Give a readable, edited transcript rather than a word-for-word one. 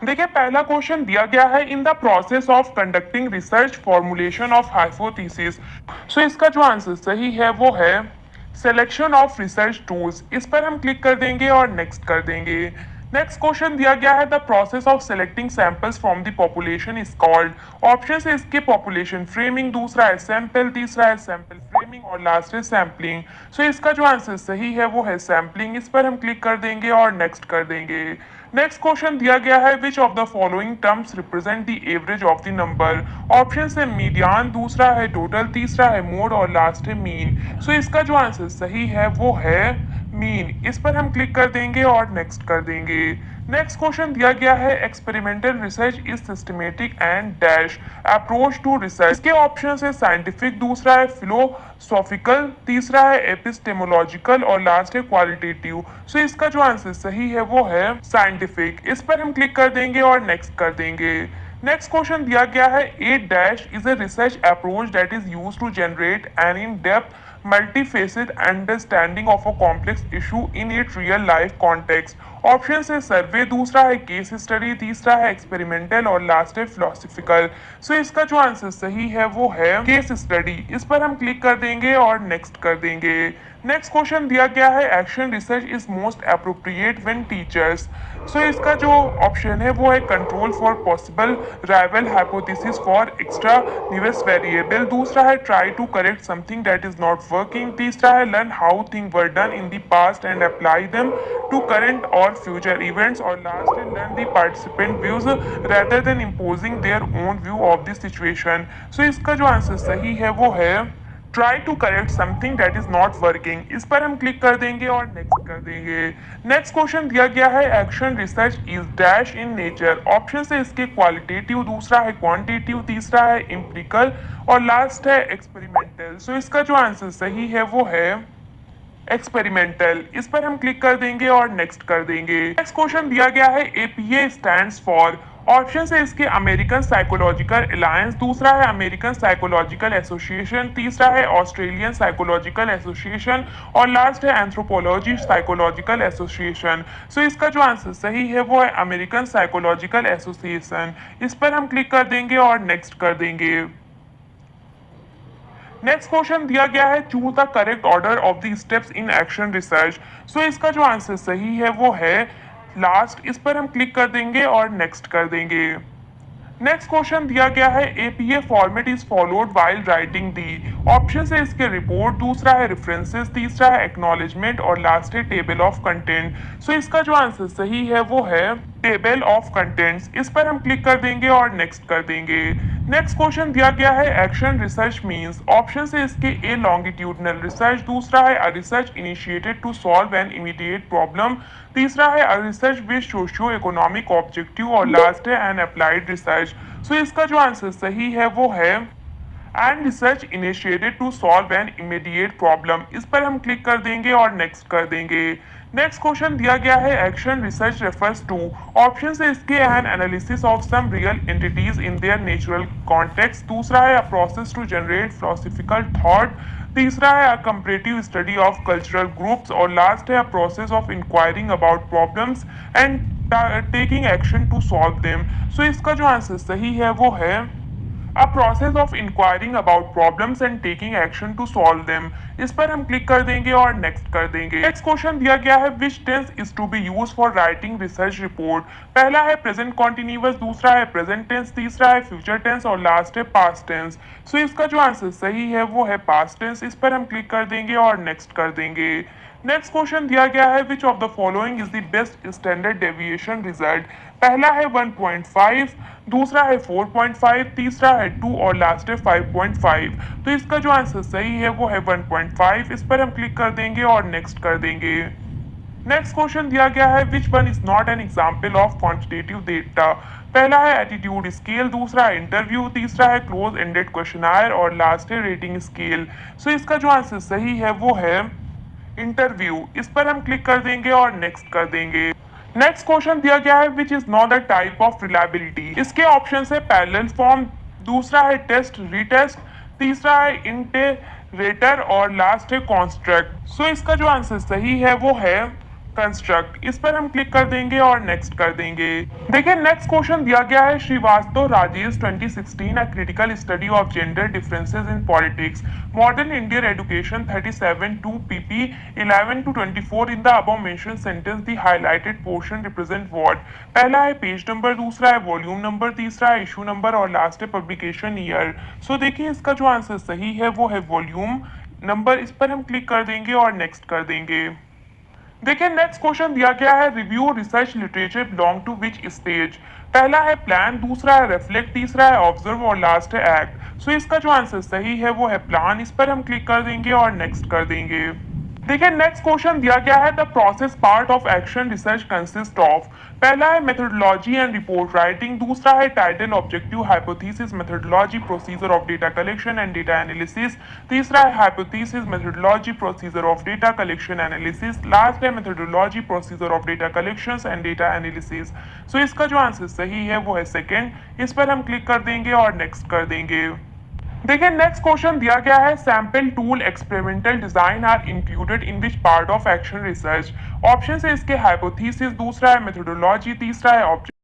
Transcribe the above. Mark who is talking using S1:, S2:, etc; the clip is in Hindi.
S1: देखिए पहला क्वेश्चन दिया गया है in the process of conducting research formulation of hypothesis. So इसका जो आंसर सही है वो है सिलेक्शन ऑफ रिसर्च टूल्स। इस पर हम क्लिक कर देंगे और नेक्स्ट कर देंगे। नेक्स्ट क्वेश्चन दिया गया है the process of selecting samples from the population is called. Option है इसके पॉपुलेशन फ्रेमिंग, दूसरा है सैंपल, तीसरा है सैंपल फ्रेमिंग और लास्ट है सैम्पलिंग। सो इसका जो आंसर सही है वो है सैम्पलिंग। इस पर हम क्लिक कर देंगे और नेक्स्ट कर देंगे। नेक्स्ट क्वेश्चन दिया गया है which of the following terms represent the average of the number. Option है मीडियन, दूसरा है टोटल, तीसरा है मोड और लास्ट है मीन। सो इसका जो आंसर सही है वो है मीन। इस पर हम क्लिक कर देंगे और नेक्स्ट कर देंगे। नेक्स्ट क्वेश्चन दिया गया है experimental research is systematic and dash approach to research. इसके ऑप्शन है साइंटिफिक, दूसरा है फिलोसॉफिकल, तीसरा है एपिस्टेमोलॉजिकल और लास्ट है क्वालिटेटिव। सो इसका जो आंसर सही है वो है साइंटिफिक। इस पर हम क्लिक कर देंगे और नेक्स्ट कर देंगे। नेक्स्ट क्वेश्चन दिया गया है A dash is a research approach that is use to generate an in depth multifaceted understanding of a complex issue in its real life context। Option है सर्वे, दूसरा है केस स्टडी, तीसरा है एक्सपेरिमेंटल और लास्ट है फिलोसफिकल। सो इसका जो आंसर सही है वो है केस स्टडी। इस पर हम क्लिक कर देंगे और नेक्स्ट कर देंगे। नेक्स्ट क्वेश्चन दिया गया है action research is most appropriate when teachers. So इसका जो ऑप्शन है वो है control for possible rival hypothesis for extraneous variable, दूसरा है try to correct something that is not working, तीसरा है learn how thing were done in the past and apply them to current और फ्यूचर इवेंट्स और लास्ट है learn the participant views rather than imposing their own view of the situation. So इसका जो आंसर सही है वो है try to correct something that is not working. इस पर हम क्लिक कर देंगे और नेक्स्ट कर देंगे। नेक्स्ट क्वेश्चन दिया गया है action research is dash in nature. Option है इसके क्वालिटेटिव, दूसरा है क्वांटिटेटिव, तीसरा है इम्प्रिकल और लास्ट है एक्सपेरिमेंटल। सो इसका जो आंसर सही है वो है एक्सपेरिमेंटल। इस पर हम क्लिक कर देंगे और नेक्स्ट कर देंगे। नेक्स्ट क्वेश्चन दिया गया है एपीए स्टैंड्स फॉर। ऑप्शन है इसके अमेरिकन साइकोलॉजिकल अलायंस, दूसरा है अमेरिकन साइकोलॉजिकल एसोसिएशन, तीसरा है ऑस्ट्रेलियन साइकोलॉजिकल एसोसिएशन और लास्ट है एंथ्रोपोलॉजी साइकोलॉजिकल एसोसिएशन। सो इसका जो आंसर सही है वो है अमेरिकन साइकोलॉजिकल एसोसिएशन। इस पर हम क्लिक कर देंगे और नेक्स्ट कर देंगे। नेक्स्ट क्वेश्चन दिया गया है choose the correct order of the steps in action research. So इसका जो आंसर सही है वो है लास्ट। इस पर हम क्लिक कर देंगे और नेक्स्ट कर देंगे। नेक्स्ट क्वेश्चन दिया गया है APA format is followed while writing the. Option है इसके रिपोर्ट, दूसरा है रेफरेंसेस, तीसरा है एक्नॉलेजमेंट और लास्ट है टेबल ऑफ कंटेंट। सो इसका जो आंसर सही है वो है टेबल ऑफ कंटेंट्स। इस पर हम क्लिक कर देंगे और नेक्स्ट कर देंगे। नेक्स्ट क्वेश्चन दिया गया है एक्शन रिसर्च मींस। ऑप्शन है इसके ए लॉन्गिट्यूडनल रिसर्च, दूसरा है a research initiated to solve an immediate problem, तीसरा है a research with socio economic objective और लास्ट है एन अप्लाइड रिसर्च। सो इसका जो आंसर सही है वो है and research initiated to solve an immediate problem. इस पर हम क्लिक कर देंगे और नेक्स्ट कर देंगे। नेक्स्ट क्वेश्चन दिया गया है action research refers to. Option है इसके an analysis of some real entities in their natural context, दूसरा है a process to generate philosophical thought, तीसरा है a comparative study of cultural groups और लास्ट है a process of inquiring about problems and taking action to solve them. So इसका जो आंसर सही है वो है a process of inquiring about problems and taking action to solve them। इस पर हम क्लिक कर देंगे और नेक्स्ट कर देंगे। नेक्स्ट क्वेश्चन दिया गया है which tense is to be use for writing research report. पहला है प्रेजेंट कॉन्टिन्यूअस, दूसरा है प्रेजेंट टेंस, तीसरा है फ्यूचर टेंस और लास्ट है पास्ट टेंस। सो इसका जो आंसर सही है वो है पास्ट टेंस। इस पर हम क्लिक कर देंगे और नेक्स्ट कर देंगे। नेक्स्ट क्वेश्चन दिया गया है which of the following is the best standard deviation result. पहला है 1.5, दूसरा है 4.5, तीसरा है 2 और लास्ट है 5.5। तो इसका जो आंसर सही है वो है 1.5। इस पर हम क्लिक कर देंगे और नेक्स्ट कर देंगे। नेक्स्ट क्वेश्चन दिया गया है which one is not an example of quantitative data. पहला है एटीट्यूड स्केल, दूसरा है इंटरव्यू, तीसरा है क्लोज एंडेड क्वेश्चनायर और लास्ट है रेटिंग स्केल। सो इसका जो आंसर सही है वो है इंटरव्यू। इस पर हम क्लिक कर देंगे और नेक्स्ट कर देंगे। नेक्स्ट क्वेश्चन दिया गया है which is not the type of reliability. इसके ऑप्शन है पैरेलल फॉर्म, दूसरा है टेस्ट रीटेस्ट, तीसरा है इंटेरेटर और लास्ट है कॉन्स्ट्रक्ट। सो इसका जो आंसर सही है वो है कंस्ट्रक्ट, इस पर हम क्लिक कर देंगे और नेक्स्ट कर देंगे। देखिए नेक्स्ट क्वेश्चन दिया गया है Srivastava Rajesh 2016 a critical study of gender differences in politics modern Indian education 37 2 pp 11 to 24 in the above mention sentence the highlighted portion represent what. पहला है पेज नंबर, दूसरा है वॉल्यूम नंबर, तीसरा है इशू नंबर और लास्ट है पब्लिकेशन ईयर। सो देखिए इसका जो आंसर सही है वो है वॉल्यूम नंबर, इस पर हम क्लिक कर देंगे और नेक्स्ट कर देंगे। देखिए नेक्स्ट क्वेश्चन दिया गया है review research literature belong to which stage. पहला है प्लान, दूसरा है रिफ्लेक्ट, तीसरा है ऑब्जर्व और लास्ट है एक्ट। सो इसका जो आंसर सही है वो है प्लान, इस पर हम क्लिक कर देंगे और नेक्स्ट कर देंगे। देखिए नेक्स्ट क्वेश्चन दिया गया है the process part of action research consist of. पहला है मेथोडोलॉजी एंड रिपोर्ट राइटिंग, दूसरा है title objective hypothesis methodology procedure of data collection and data analysis, तीसरा है hypothesis methodology procedure of data collection analysis, last है methodology procedure of data collection and data analysis. So इसका जो आंसर सही है वो है सेकेंड, इस पर हम क्लिक कर देंगे और नेक्स्ट कर देंगे। देखिए नेक्स्ट क्वेश्चन दिया गया है sample tool experimental design are included in which part of action research. Option है इसके हाइपोथेसिस, दूसरा है मेथोडोलॉजी, तीसरा है ऑब्जेक्ट